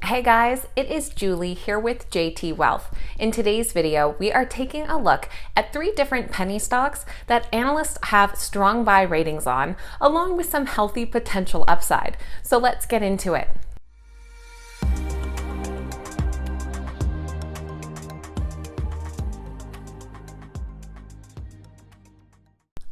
Hey guys, it is Julie here with JT Wealth. In today's video, we are taking a look at 3 different penny stocks that analysts have strong buy ratings on, along with some healthy potential upside. So let's get into it.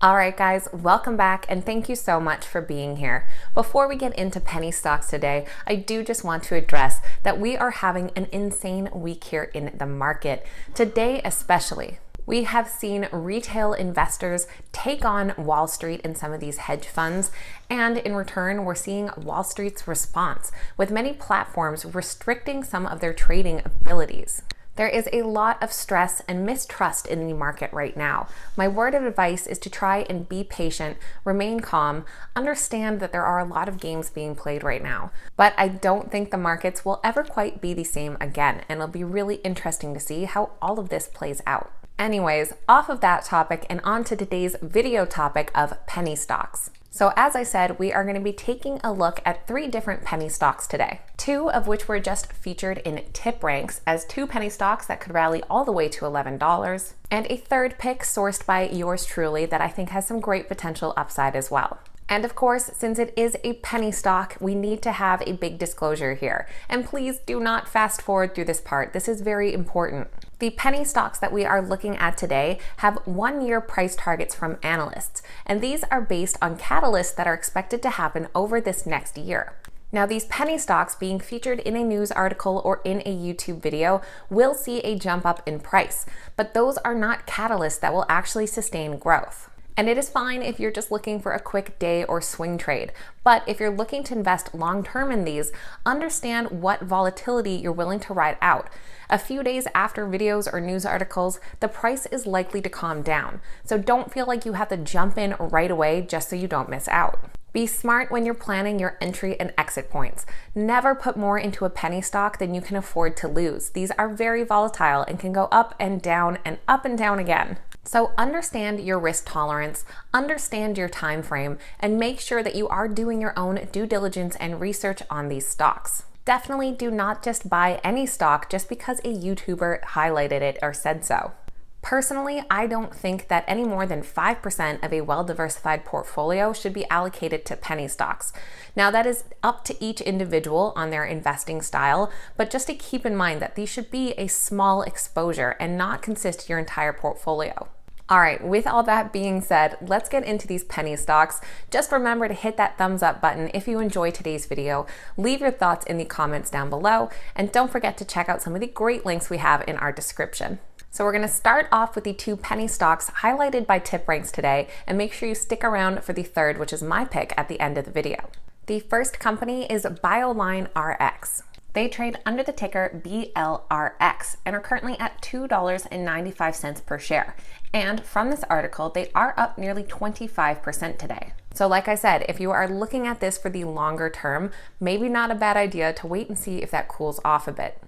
Alright guys, welcome back and thank you so much for being here. Before we get into penny stocks today, I do just want to address that we are having an insane week here in the market. Today especially, we have seen retail investors take on Wall Street in some of these hedge funds, and in return, we're seeing Wall Street's response, with many platforms restricting some of their trading abilities. There is a lot of stress and mistrust in the market right now. My word of advice is to try and be patient, remain calm, understand that there are a lot of games being played right now. But I don't think the markets will ever quite be the same again, and it'll be really interesting to see how all of this plays out. Anyways, off of that topic and on to today's video topic of penny stocks. So as I said, we are going to be taking a look at 3 different penny stocks today, 2 of which were just featured in TipRanks as 2 penny stocks that could rally all the way to $11, and a third pick sourced by yours truly that I think has some great potential upside as well. And of course, since it is a penny stock, we need to have a big disclosure here. And please do not fast forward through this part. This is very important. The penny stocks that we are looking at today have 1-year price targets from analysts, and these are based on catalysts that are expected to happen over this next year. Now, these penny stocks being featured in a news article or in a YouTube video will see a jump up in price, but those are not catalysts that will actually sustain growth. And it is fine if you're just looking for a quick day or swing trade. But if you're looking to invest long-term in these, understand what volatility you're willing to ride out. A few days after videos or news articles, the price is likely to calm down. So don't feel like you have to jump in right away just so you don't miss out. Be smart when you're planning your entry and exit points. Never put more into a penny stock than you can afford to lose. These are very volatile and can go up and down again. So understand your risk tolerance, understand your time frame, and make sure that you are doing your own due diligence and research on these stocks. Definitely do not just buy any stock just because a YouTuber highlighted it or said so. Personally, I don't think that any more than 5% of a well-diversified portfolio should be allocated to penny stocks. Now, that is up to each individual on their investing style, but just to keep in mind that these should be a small exposure and not consist your entire portfolio. All right, with all that being said, let's get into these penny stocks. Just remember to hit that thumbs up button if you enjoyed today's video. Leave your thoughts in the comments down below, and don't forget to check out some of the great links we have in our description. So we're going to start off with the 2 penny stocks highlighted by TipRanks today, and make sure you stick around for the third, which is my pick at the end of the video. The first company is BLRX. They trade under the ticker BLRX and are currently at $2.95 per share. And from this article, they are up nearly 25% today. So like I said, if you are looking at this for the longer term, maybe not a bad idea to wait and see if that cools off a bit.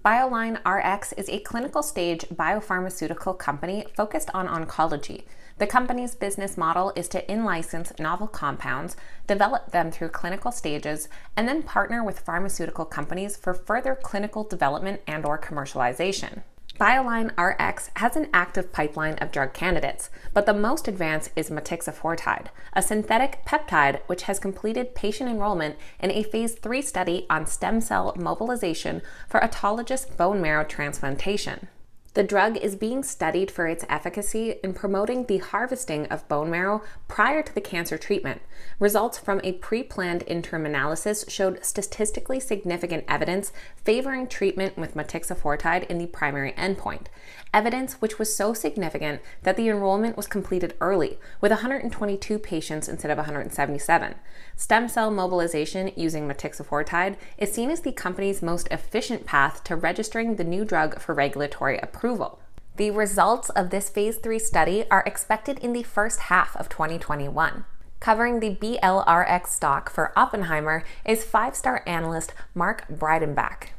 BLRX is a clinical stage biopharmaceutical company focused on oncology. The company's business model is to in-license novel compounds, develop them through clinical stages, and then partner with pharmaceutical companies for further clinical development and/or commercialization. BLRX has an active pipeline of drug candidates, but the most advanced is motixafortide, a synthetic peptide which has completed patient enrollment in a phase 3 study on stem cell mobilization for autologous bone marrow transplantation. The drug is being studied for its efficacy in promoting the harvesting of bone marrow prior to the cancer treatment. Results from a pre-planned interim analysis showed statistically significant evidence favoring treatment with motixafortide in the primary endpoint. Evidence which was so significant that the enrollment was completed early, with 122 patients instead of 177. Stem cell mobilization using motixafortide is seen as the company's most efficient path to registering the new drug for regulatory approval. The results of this phase 3 study are expected in the first half of 2021. Covering the BLRX stock for Oppenheimer is 5-star analyst Mark Breidenbach.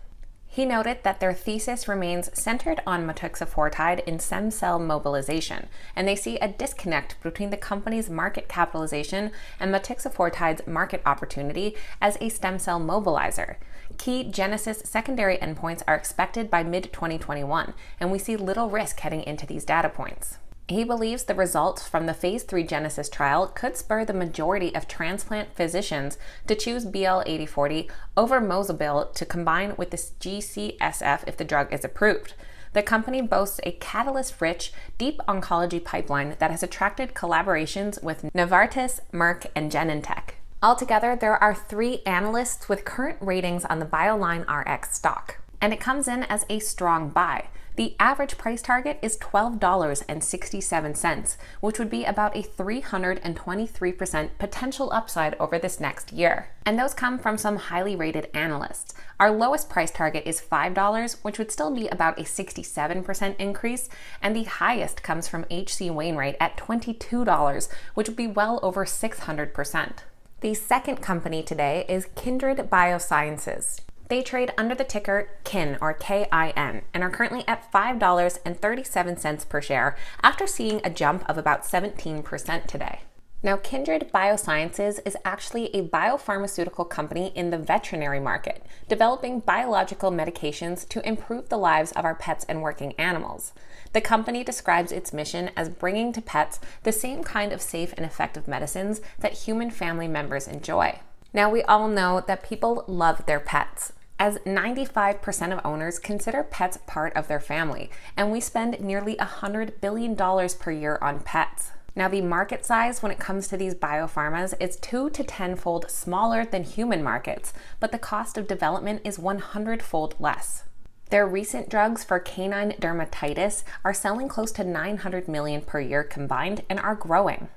He noted that their thesis remains centered on motixafortide in stem cell mobilization, and they see a disconnect between the company's market capitalization and motixafortide's market opportunity as a stem cell mobilizer. Key Genesis secondary endpoints are expected by mid-2021, and we see little risk heading into these data points. He believes the results from the Phase 3 Genesis trial could spur the majority of transplant physicians to choose BL8040 over Webull to combine with the GCSF if the drug is approved. The company boasts a catalyst-rich, deep oncology pipeline that has attracted collaborations with Novartis, Merck, and Genentech. Altogether, there are 3 analysts with current ratings on the BLRX stock, and it comes in as a strong buy. The average price target is $12.67, which would be about a 323% potential upside over this next year. And those come from some highly rated analysts. Our lowest price target is $5, which would still be about a 67% increase, and the highest comes from H.C. Wainwright at $22, which would be well over 600%. The second company today is Kindred Biosciences. They trade under the ticker KIN, or KIN, and are currently at $5.37 per share after seeing a jump of about 17% today. Now, Kindred Biosciences is actually a biopharmaceutical company in the veterinary market, developing biological medications to improve the lives of our pets and working animals. The company describes its mission as bringing to pets the same kind of safe and effective medicines that human family members enjoy. Now, we all know that people love their pets, as 95% of owners consider pets part of their family, and we spend nearly $100 billion per year on pets. Now, the market size when it comes to these biopharmas is 2 to 10-fold smaller than human markets, but the cost of development is 100-fold less. Their recent drugs for canine dermatitis are selling close to $900 million per year combined and are growing.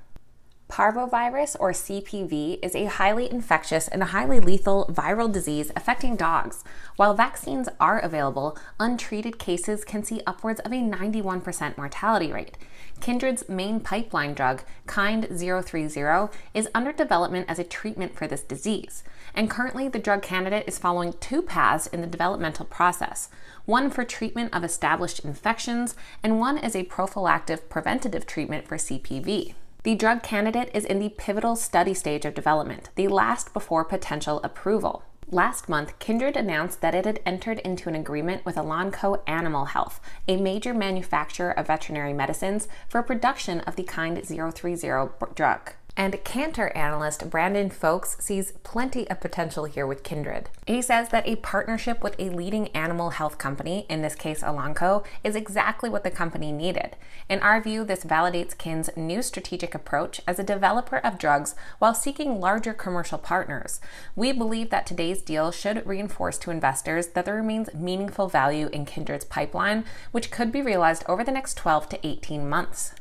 Parvovirus, or CPV, is a highly infectious and highly lethal viral disease affecting dogs. While vaccines are available, untreated cases can see upwards of a 91% mortality rate. Kindred's main pipeline drug, KIND-030, is under development as a treatment for this disease. And currently, the drug candidate is following 2 paths in the developmental process, one for treatment of established infections, and one as a prophylactic preventative treatment for CPV. The drug candidate is in the pivotal study stage of development, the last before potential approval. Last month, Kindred announced that it had entered into an agreement with Elanco Animal Health, a major manufacturer of veterinary medicines, for production of the KIND-030 drug. And Cantor analyst Brandon Folks sees plenty of potential here with Kindred. He says that a partnership with a leading animal health company, in this case Elanco, is exactly what the company needed. In our view, this validates Kind's new strategic approach as a developer of drugs while seeking larger commercial partners. We believe that today's deal should reinforce to investors that there remains meaningful value in Kindred's pipeline, which could be realized over the next 12 to 18 months.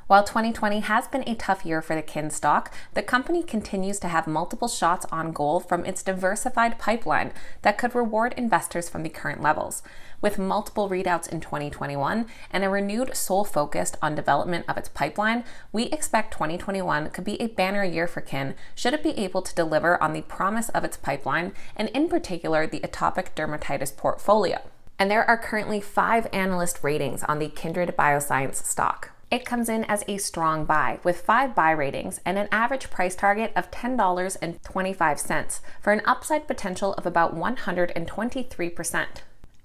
While 2020 has been a tough year for the Kind stock, the company continues to have multiple shots on goal from its diversified pipeline that could reward investors from the current levels. With multiple readouts in 2021 and a renewed sole focus on development of its pipeline, we expect 2021 could be a banner year for Kind should it be able to deliver on the promise of its pipeline, and in particular the atopic dermatitis portfolio. And there are currently 5 analyst ratings on the Kindred Bioscience stock. It comes in as a strong buy with 5 buy ratings and an average price target of $10.25 for an upside potential of about 123%.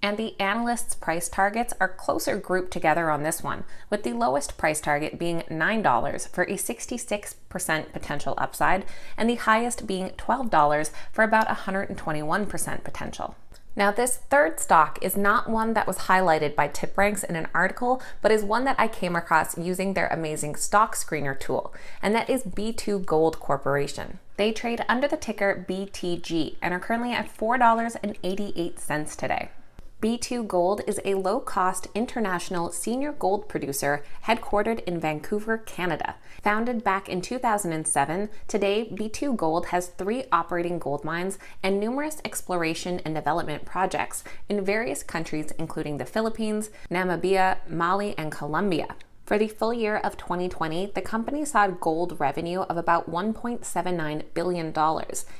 And the analysts' price targets are closer grouped together on this one, with the lowest price target being $9 for a 66% potential upside, and the highest being $12 for about 121% potential. Now, this third stock is not one that was highlighted by TipRanks in an article, but is one that I came across using their amazing stock screener tool, and that is B2 Gold Corporation. They trade under the ticker BTG and are currently at $4.88 today. B2 Gold is a low-cost international senior gold producer headquartered in Vancouver, Canada. Founded back in 2007, today B2 Gold has 3 operating gold mines and numerous exploration and development projects in various countries including the Philippines, Namibia, Mali, and Colombia. For the full year of 2020, the company saw gold revenue of about $1.79 billion,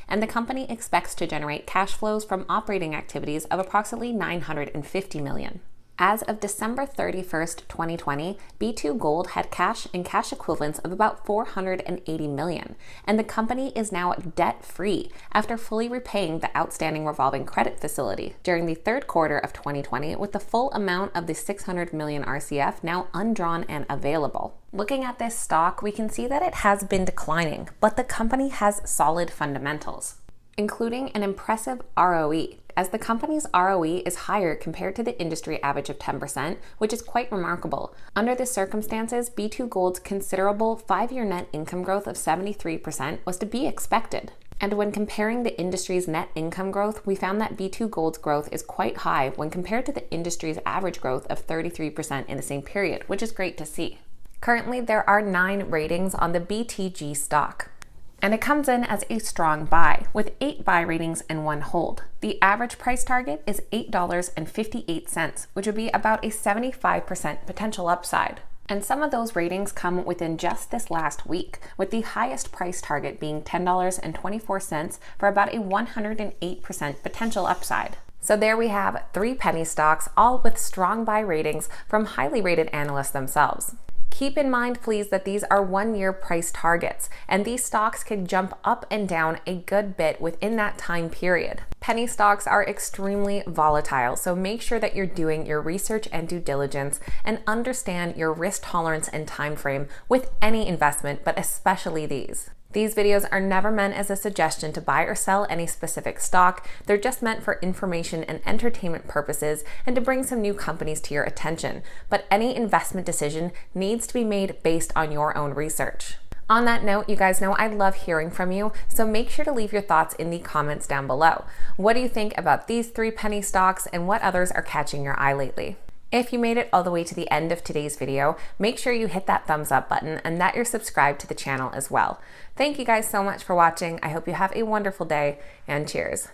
and the company expects to generate cash flows from operating activities of approximately $950 million. As of December 31st, 2020, B2 Gold had cash and cash equivalents of about $480 million, and the company is now debt-free after fully repaying the outstanding revolving credit facility during the third quarter of 2020, with the full amount of the $600 million RCF now undrawn and available. Looking at this stock, we can see that it has been declining, but the company has solid fundamentals, including an impressive ROE, as the company's ROE is higher compared to the industry average of 10%, which is quite remarkable. Under the circumstances, B2 Gold's considerable 5-year net income growth of 73% was to be expected. And when comparing the industry's net income growth, we found that B2 Gold's growth is quite high when compared to the industry's average growth of 33% in the same period, which is great to see. Currently, there are 9 ratings on the BTG stock, and it comes in as a strong buy, with 8 buy ratings and 1 hold. The average price target is $8.58, which would be about a 75% potential upside. And some of those ratings come within just this last week, with the highest price target being $10.24 for about a 108% potential upside. So there we have 3 penny stocks, all with strong buy ratings from highly rated analysts themselves. Keep in mind, please, that these are 1-year price targets, and these stocks can jump up and down a good bit within that time period. Penny stocks are extremely volatile, so make sure that you're doing your research and due diligence and understand your risk tolerance and time frame with any investment, but especially these. These videos are never meant as a suggestion to buy or sell any specific stock. They're just meant for information and entertainment purposes and to bring some new companies to your attention. But any investment decision needs to be made based on your own research. On that note, you guys know I love hearing from you, so make sure to leave your thoughts in the comments down below. What do you think about these 3 penny stocks, and what others are catching your eye lately? If you made it all the way to the end of today's video, make sure you hit that thumbs up button and that you're subscribed to the channel as well. Thank you guys so much for watching. I hope you have a wonderful day, and cheers.